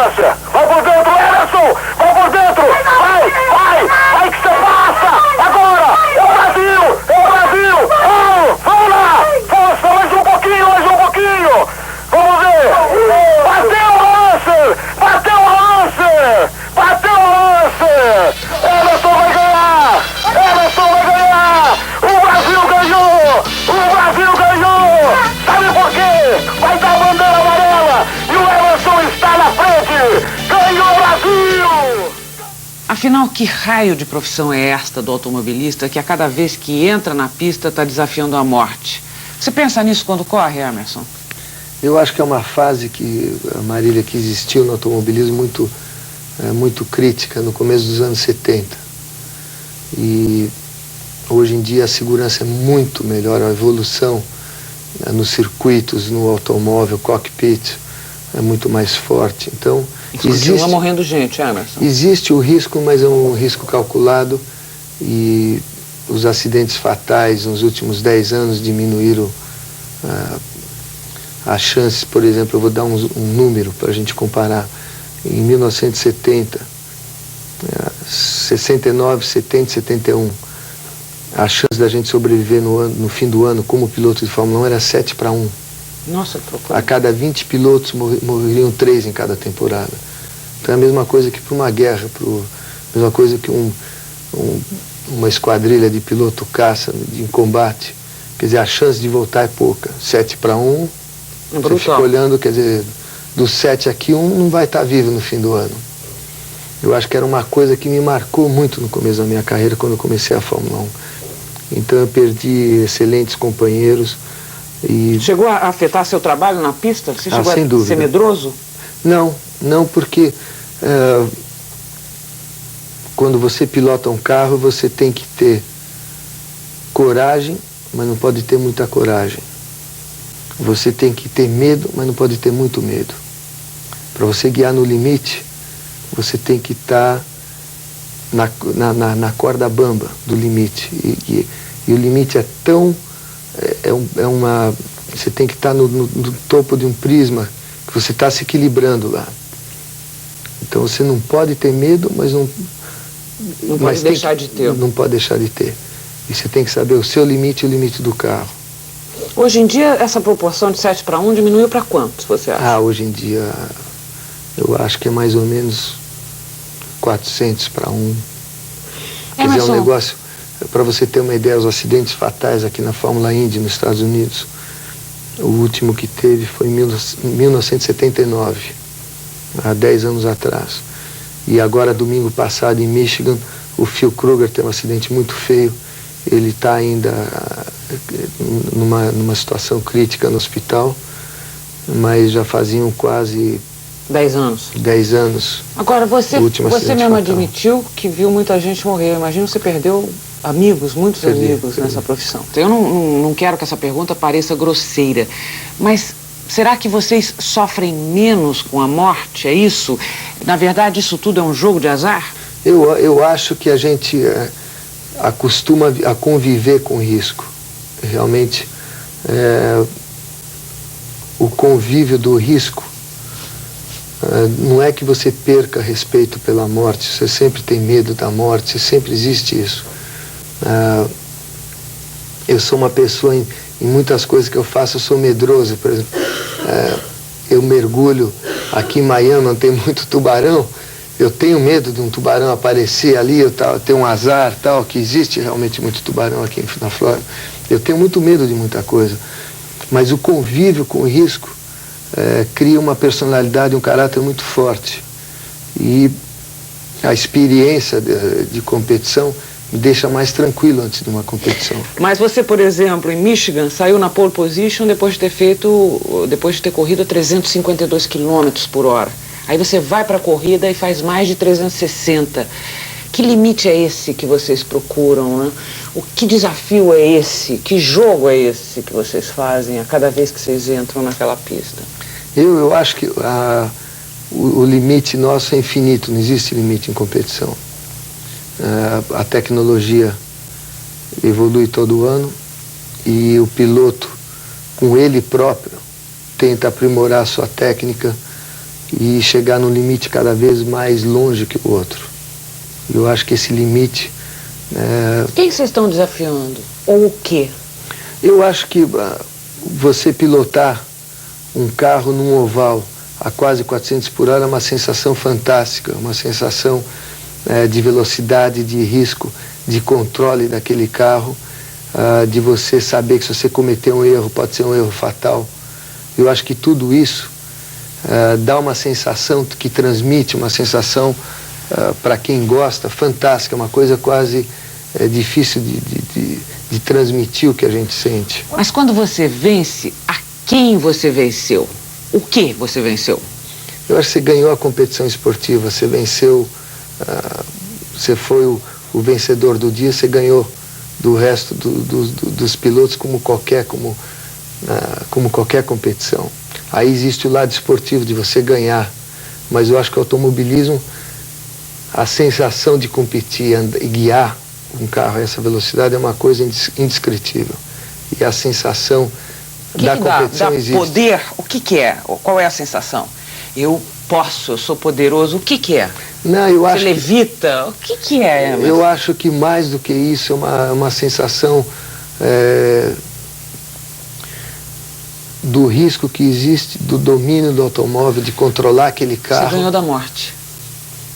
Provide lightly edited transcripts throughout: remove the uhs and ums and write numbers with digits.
distância. Vai por dentro, Emerson! Vai por dentro! Vai que você passa! Agora! É o Brasil! Vamos lá! Força, mais um pouquinho! Vamos ver! Bateu o lance! Emerson vai ganhar! O Brasil ganhou! Sabe por quê? Vai dar a bandeira amarela e o Emerson está na frente! Ganhou o Brasil! Afinal, que raio de profissão é esta do automobilista que a cada vez que entra na pista está desafiando a morte? Você pensa nisso quando corre, Emerson? Eu acho que é uma fase que, Marília, que existiu no automobilismo muito crítica no começo dos anos 70. E hoje em dia a segurança é muito melhor, a evolução nos circuitos, no automóvel, cockpit, é muito mais forte. Então, continua morrendo gente, Emerson. Existe o risco, mas é um risco calculado, e os acidentes fatais nos últimos 10 anos diminuíram as chances. Por exemplo, eu vou dar um número para a gente comparar. Em 1970, 69, 70 e 71, a chance da gente sobreviver no fim do ano como piloto de Fórmula 1 era 7 para 1. Nossa, a cada 20 pilotos morreriam 3 em cada temporada. Então é a mesma coisa que para uma guerra, a mesma coisa que uma esquadrilha de piloto caça em combate. Quer dizer, a chance de voltar é pouca. 7 para 1, você fica olhando, quer dizer, dos 7 aqui, 1 não vai estar vivo no fim do ano. Eu acho que era uma coisa que me marcou muito no começo da minha carreira, quando eu comecei a Fórmula 1. Então eu perdi excelentes companheiros. E... Chegou a afetar seu trabalho na pista? Você chegou sem dúvida. Ser medroso? Não, porque quando você pilota um carro, você tem que ter coragem, mas não pode ter muita coragem. Você tem que ter medo, mas não pode ter muito medo. Para você guiar no limite, você tem que estar na corda bamba do limite. E o limite é tão... Você tem que estar no topo de um prisma, que você está se equilibrando lá. Então você não pode ter medo, mas não pode deixar de ter. Não pode deixar de ter. E você tem que saber o seu limite e o limite do carro. Hoje em dia, essa proporção de 7 para 1 diminuiu para quanto, você acha? Hoje em dia, eu acho que é mais ou menos 400 para 1. Quer dizer, é um negócio... Para você ter uma ideia, os acidentes fatais aqui na Fórmula Indy, nos Estados Unidos, o último que teve foi em 1979, há 10 anos atrás. E agora, domingo passado, em Michigan, o Phil Kruger teve um acidente muito feio. Ele está ainda numa situação crítica no hospital, mas já faziam quase 10 anos. 10 anos. Agora, você mesmo admitiu que viu muita gente morrer. Eu imagino que você perdeu muitos amigos nessa profissão. Eu não quero que essa pergunta pareça grosseira, mas será que vocês sofrem menos com a morte? É isso? Na verdade, isso tudo é um jogo de azar? Eu acho que a gente acostuma a conviver com risco. Realmente, o convívio do risco não é que você perca respeito pela morte, você sempre tem medo da morte, sempre existe isso. Eu sou uma pessoa, em muitas coisas que eu faço, eu sou medroso. Por exemplo, eu mergulho aqui em Miami, não tem muito tubarão, eu tenho medo de um tubarão aparecer ali, eu tenho um azar, que existe realmente muito tubarão aqui na Flórida. Eu tenho muito medo de muita coisa, mas o convívio com o risco cria uma personalidade, um caráter muito forte. E a experiência de competição me deixa mais tranquilo antes de uma competição. Mas você, por exemplo, em Michigan, saiu na pole position depois de ter corrido a 352 km por hora. Aí você vai para a corrida e faz mais de 360. Que limite é esse que vocês procuram, né? Que desafio é esse? Que jogo é esse que vocês fazem a cada vez que vocês entram naquela pista? Eu acho que o limite nosso é infinito, não existe limite em competição. A tecnologia evolui todo ano e o piloto, com ele próprio, tenta aprimorar a sua técnica e chegar num limite cada vez mais longe que o outro. Eu acho que esse limite... Quem vocês estão desafiando? Ou o quê? Eu acho que você pilotar um carro num oval a quase 400 por hora é uma sensação fantástica, uma sensação de velocidade, de risco, de controle daquele carro, de você saber que se você cometer um erro, pode ser um erro fatal. Eu acho que tudo isso dá uma sensação que transmite, uma sensação para quem gosta, fantástica, uma coisa quase difícil de transmitir o que a gente sente. Mas quando você vence, a quem você venceu? O que você venceu? Eu acho que você ganhou a competição esportiva, você venceu, você foi o vencedor do dia, você ganhou do resto dos pilotos como qualquer competição. Aí existe o lado esportivo de você ganhar, mas eu acho que o automobilismo, a sensação de competir e guiar um carro a essa velocidade é uma coisa indescritível. E a sensação da competição existe. Poder, o que é? Qual é a sensação? Eu posso, eu sou poderoso, o que é? Não, eu acho Você levita, o que é? Emerson? Eu acho que mais do que isso é uma sensação do risco que existe, do domínio do automóvel, de controlar aquele carro. Você ganhou da morte.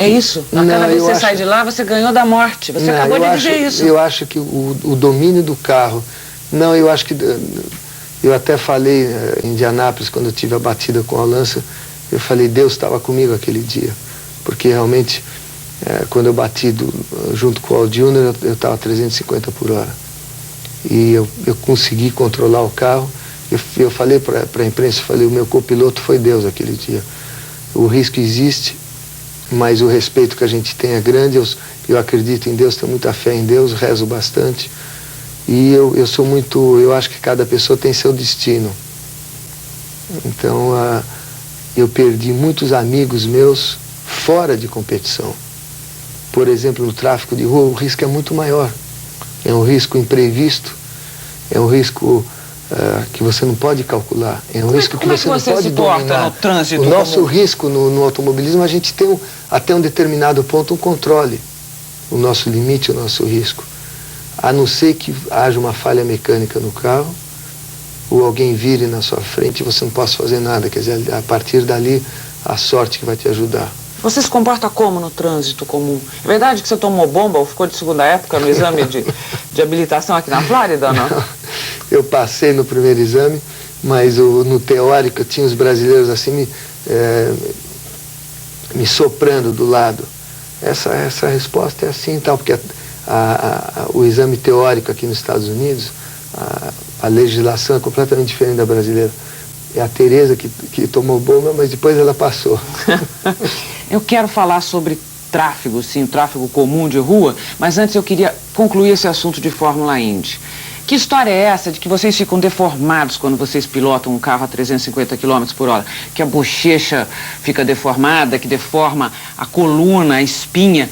É isso? Cada vez que você sai de lá, você ganhou da morte. Você acabou de dizer isso. Eu acho que o domínio do carro... Não, eu acho que... Eu até falei em Indianápolis, quando eu tive a batida com a Lança, eu falei, Deus estava comigo aquele dia. Porque realmente, quando eu bati junto com o Al Jr., eu estava a 350 por hora. E eu consegui controlar o carro. Eu falei para a imprensa, o meu copiloto foi Deus aquele dia. O risco existe, mas o respeito que a gente tem é grande. Eu acredito em Deus, tenho muita fé em Deus, rezo bastante. E eu acho que cada pessoa tem seu destino. Então, eu perdi muitos amigos meus fora de competição. Por exemplo, no tráfego de rua, o risco é muito maior. É um risco imprevisto, é um risco que você não pode calcular, é um risco que você não pode dominar. No trânsito, o nosso risco no automobilismo, a gente tem até um determinado ponto um controle. O nosso limite, o nosso risco. A não ser que haja uma falha mecânica no carro, ou alguém vire na sua frente e você não possa fazer nada. Quer dizer, a partir dali, a sorte que vai te ajudar. Você se comporta como no trânsito comum? É verdade que você tomou bomba ou ficou de segunda época no exame de habilitação aqui na Flórida, não? Eu passei no primeiro exame, mas no teórico tinha os brasileiros assim me soprando do lado. Essa resposta é assim e tal, porque o exame teórico aqui nos Estados Unidos, a legislação é completamente diferente da brasileira. É a Tereza que tomou bomba, mas depois ela passou. Eu quero falar sobre tráfego, sim, tráfego comum de rua, mas antes eu queria concluir esse assunto de Fórmula Indy. Que história é essa de que vocês ficam deformados quando vocês pilotam um carro a 350 km por hora? Que a bochecha fica deformada, que deforma a coluna, a espinha.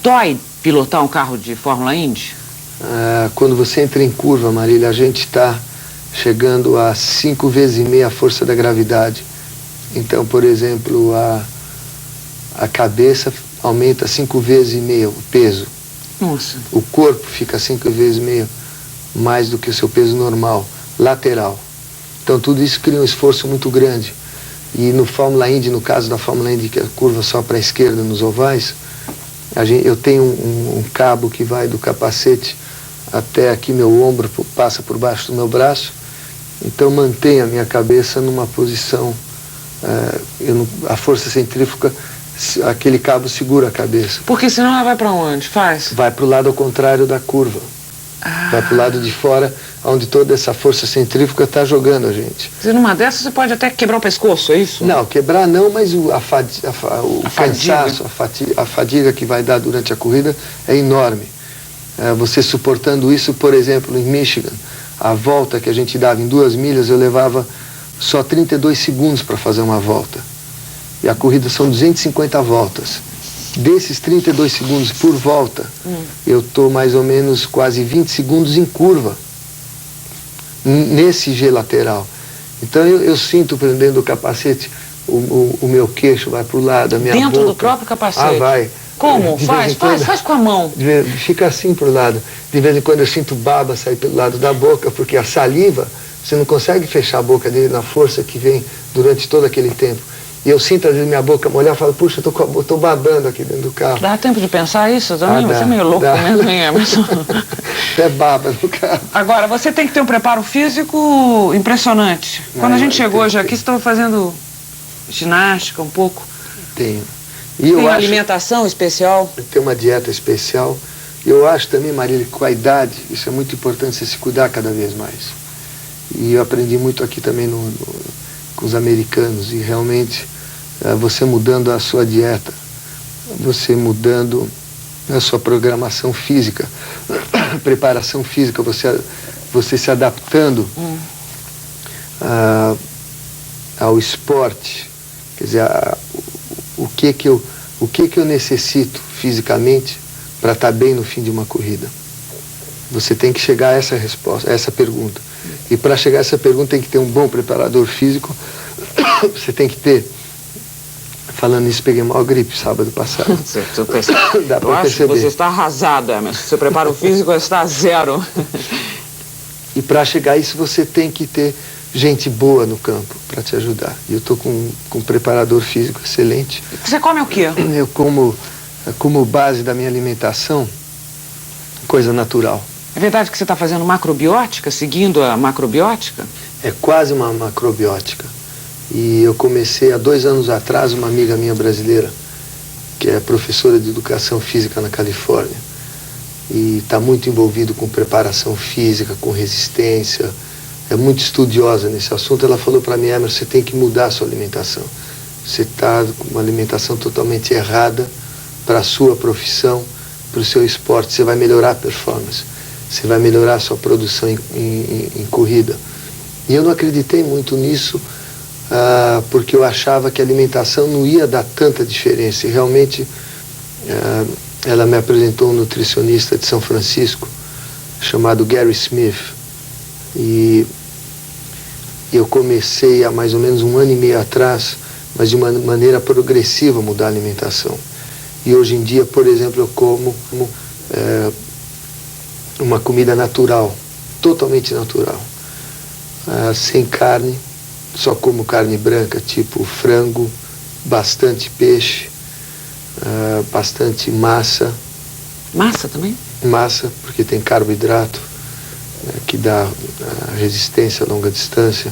Dói pilotar um carro de Fórmula Indy? Quando você entra em curva, Marília, a gente está chegando a 5 vezes e meia a força da gravidade. Então, por exemplo, a cabeça aumenta 5 vezes e meia o peso. Nossa. O corpo fica 5 vezes e meia mais do que o seu peso normal, lateral. Então, tudo isso cria um esforço muito grande. E no Fórmula Indy, no caso da Fórmula Indy, que é a curva só para a esquerda nos ovais, eu tenho um cabo que vai do capacete até aqui meu ombro, passa por baixo do meu braço, então mantém a minha cabeça numa posição, a força centrífuga, aquele cabo segura a cabeça. Porque senão ela vai para onde? Vai para o lado ao contrário da curva. Vai para o lado de fora, onde toda essa força centrífuga está jogando a gente. E numa dessas você pode até quebrar o pescoço, é isso? Não, quebrar não, mas o cansaço, a fadiga que vai dar durante a corrida é enorme. Você suportando isso, por exemplo, em Michigan, a volta que a gente dava em 2 milhas, eu levava só 32 segundos para fazer uma volta. E a corrida são 250 voltas. Desses 32 segundos por volta, eu estou mais ou menos quase 20 segundos em curva, nesse G lateral. Então eu sinto, prendendo o capacete, o meu queixo vai para o lado, a minha boca. Dentro do próprio capacete? Vai. Como? Faz com a mão. Fica assim para o lado. De vez em quando eu sinto baba sair pelo lado da boca, porque a saliva, você não consegue fechar a boca dele na força que vem durante todo aquele tempo. E eu sinto, às vezes, minha boca molhar e falo, puxa, eu tô babando aqui dentro do carro. Dá tempo de pensar isso também? Você é meio louco mesmo, hein, Emerson? É baba no carro. Agora, você tem que ter um preparo físico impressionante. Quando a gente chegou hoje aqui, você estava fazendo ginástica um pouco? Tenho. Tem uma alimentação especial? Tem uma dieta especial. E eu acho também, Marília, que com a idade, isso é muito importante, você se cuidar cada vez mais. E eu aprendi muito aqui também com os americanos. E realmente, você mudando a sua dieta, você mudando a sua programação física, preparação física, você se adaptando ao esporte. Quer dizer, o que eu necessito fisicamente para estar bem no fim de uma corrida? Você tem que chegar a essa resposta, a essa pergunta. E para chegar a essa pergunta tem que ter um bom preparador físico. Você tem que ter... Falando nisso, peguei mal gripe sábado passado. Dá para perceber. Que você está arrasado, Emerson. Seu preparo físico está zero. E para chegar a isso, você tem que ter gente boa no campo para te ajudar. E eu estou com um preparador físico excelente. Você come o quê? Eu como base da minha alimentação, coisa natural. É verdade que você está fazendo macrobiótica, seguindo a macrobiótica? É quase uma macrobiótica. E eu comecei há 2 anos atrás, uma amiga minha brasileira, que é professora de educação física na Califórnia, e está muito envolvido com preparação física, com resistência, é muito estudiosa nesse assunto. Ela falou para mim, Emerson, você tem que mudar a sua alimentação. Você está com uma alimentação totalmente errada para a sua profissão, para o seu esporte. Você vai melhorar a performance, você vai melhorar a sua produção em corrida. E eu não acreditei muito nisso, porque eu achava que a alimentação não ia dar tanta diferença. E realmente, ela me apresentou um nutricionista de São Francisco, chamado Gary Smith. E eu comecei há mais ou menos 1 ano e meio atrás, mas de uma maneira progressiva, mudar a alimentação. E hoje em dia, por exemplo, eu como uma comida natural, totalmente natural, sem carne, só como carne branca, tipo frango, bastante peixe, bastante massa. Massa também? Massa, porque tem carboidrato, que dá resistência a longa distância.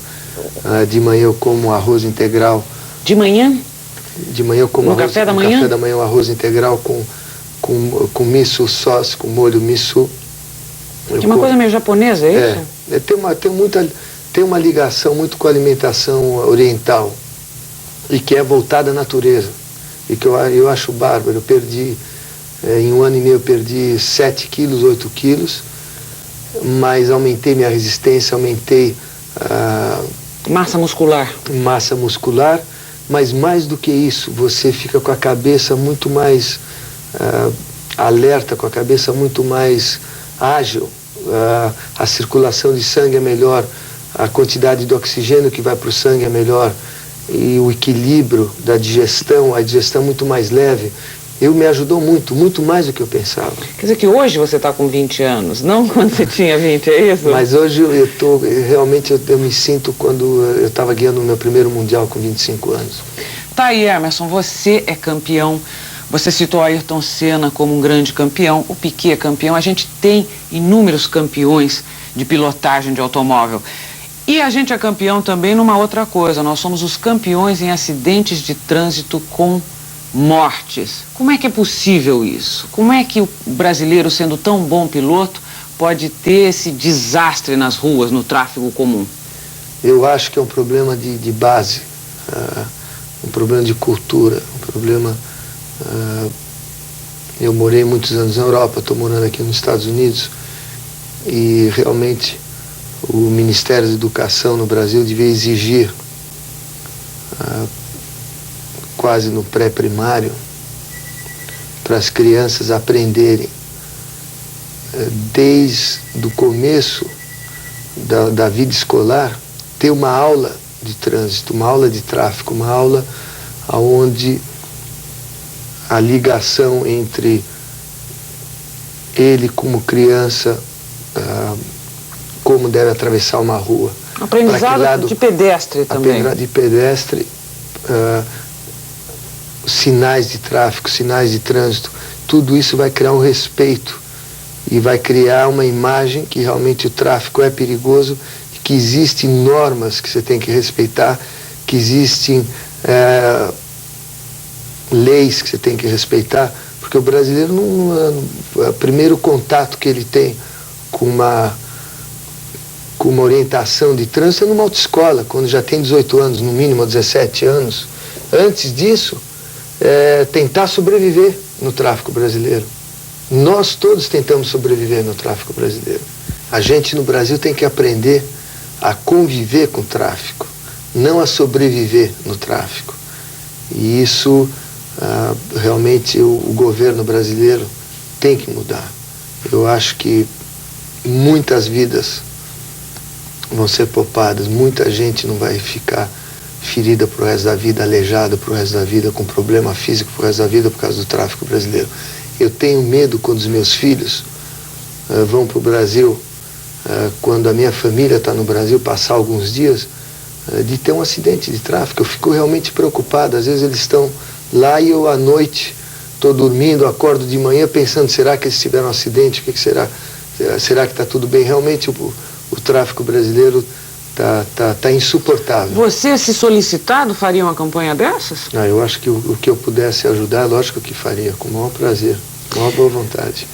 De manhã eu como arroz integral. De manhã? De manhã eu como no café da manhã? No café da manhã, um arroz integral com miso sauce, com molho miso. É uma coisa meio japonesa, é isso? Tem uma ligação muito com a alimentação oriental, e que é voltada à natureza, e que eu acho bárbaro. Eu perdi, em 1 ano e meio eu perdi 7 quilos, 8 quilos, mas aumentei minha resistência, aumentei massa muscular. Massa muscular, mas mais do que isso, você fica com a cabeça muito mais alerta, com a cabeça muito mais ágil, a circulação de sangue é melhor, a quantidade de oxigênio que vai para o sangue é melhor, e o equilíbrio da digestão, a digestão muito mais leve. Me ajudou muito, muito mais do que eu pensava. Quer dizer que hoje você está com 20 anos, não quando você tinha 20, é isso? Mas hoje realmente eu me sinto quando eu estava guiando o meu primeiro mundial com 25 anos. Tá aí, Emerson, você é campeão. Você citou Ayrton Senna como um grande campeão, o Piquet é campeão. A gente tem inúmeros campeões de pilotagem de automóvel. E a gente é campeão também numa outra coisa, nós somos os campeões em acidentes de trânsito com mortes. Como é que é possível isso? Como é que o brasileiro, sendo tão bom piloto, pode ter esse desastre nas ruas, no tráfego comum? Eu acho que é um problema de base, um problema de cultura, um problema... eu morei muitos anos na Europa, estou morando aqui nos Estados Unidos, e realmente o Ministério da Educação no Brasil devia exigir, quase no pré-primário, para as crianças aprenderem desde o começo da vida escolar, ter uma aula de trânsito, uma aula de tráfico, uma aula onde a ligação entre ele como criança, como deve atravessar uma rua. Aprendizado de pedestre também. Aprendizado de pedestre, sinais de tráfico, sinais de trânsito, tudo isso vai criar um respeito e vai criar uma imagem que realmente o tráfico é perigoso, que existem normas que você tem que respeitar, que existem leis que você tem que respeitar, porque o brasileiro, o primeiro contato que ele tem com uma orientação de trânsito é numa autoescola, quando já tem 18 anos, no mínimo 17 anos. Antes disso, tentar sobreviver no tráfico brasileiro. Nós todos tentamos sobreviver no tráfico brasileiro. A gente no Brasil tem que aprender a conviver com o tráfico, não a sobreviver no tráfico. E isso, realmente, o governo brasileiro tem que mudar. Eu acho que muitas vidas vão ser poupadas, muita gente não vai ficar ferida pro resto da vida, aleijada pro resto da vida, com problema físico pro resto da vida por causa do tráfico brasileiro. Eu tenho medo quando os meus filhos vão para o Brasil, quando a minha família está no Brasil, passar alguns dias, de ter um acidente de tráfico. Eu fico realmente preocupado. Às vezes eles estão lá e eu à noite estou dormindo, acordo de manhã pensando, será que eles tiveram um acidente? O que será? Será que está tudo bem? Realmente o tráfico brasileiro tá insuportável. Você, se solicitado, faria uma campanha dessas? Eu acho que o que eu pudesse ajudar, lógico que faria, com o maior prazer, com a maior boa vontade.